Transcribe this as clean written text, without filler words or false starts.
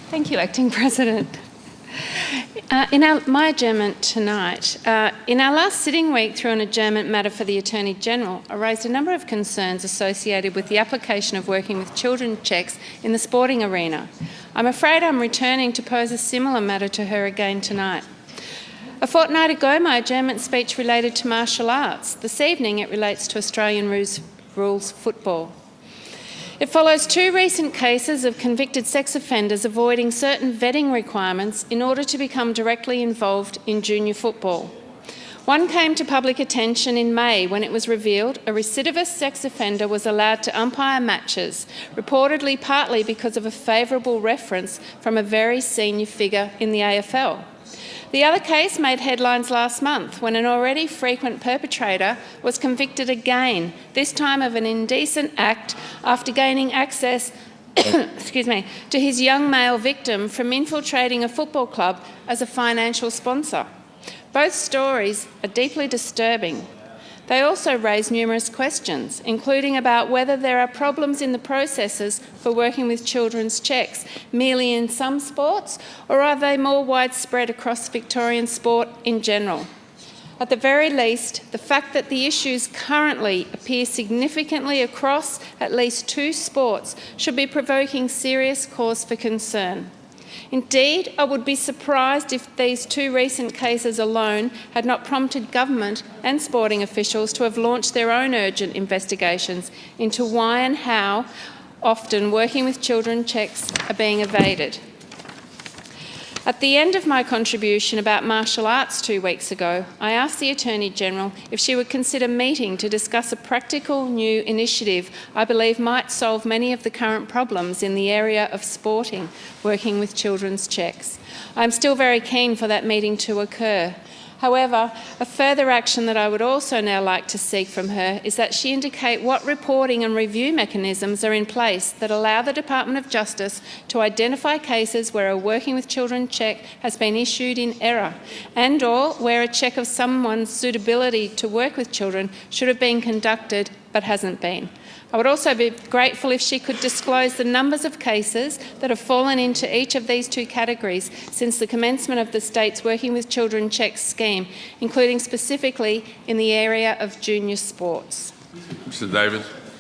Thank you, Acting President. My adjournment tonight. In our last sitting week through an adjournment matter for the Attorney-General, I raised a number of concerns associated with the application of working with children checks in the sporting arena. I'm afraid I'm returning to pose a similar matter to her again tonight. A fortnight ago, my adjournment speech related to martial arts. This evening, it relates to Australian rules football. It follows two recent cases of convicted sex offenders avoiding certain vetting requirements in order to become directly involved in junior football. One came to public attention in May when it was revealed a recidivist sex offender was allowed to umpire matches, reportedly partly because of a favourable reference from a very senior figure in the AFL. The other case made headlines last month when an already frequent perpetrator was convicted again, this time of an indecent act after gaining access to his young male victim from infiltrating a football club as a financial sponsor. Both stories are deeply disturbing. They also raise numerous questions, including about whether there are problems in the processes for working with children's checks, merely in some sports, or are they more widespread across Victorian sport in general? At the very least, the fact that the issues currently appear significantly across at least two sports should be provoking serious cause for concern. Indeed, I would be surprised if these two recent cases alone had not prompted government and sporting officials to have launched their own urgent investigations into why and how often working with children checks are being evaded. At the end of my contribution about martial arts 2 weeks ago, I asked the Attorney-General if she would consider meeting to discuss a practical new initiative I believe might solve many of the current problems in the area of sporting, working with children's checks. I'm still very keen for that meeting to occur. However, a further action that I would also now like to seek from her is that she indicate what reporting and review mechanisms are in place that allow the Department of Justice to identify cases where a working with children check has been issued in error and/or where a check of someone's suitability to work with children should have been conducted but hasn't been. I would also be grateful if she could disclose the numbers of cases that have fallen into each of these two categories since the commencement of the state's Working with Children Checks scheme, including specifically in the area of junior sports. Mr Davis.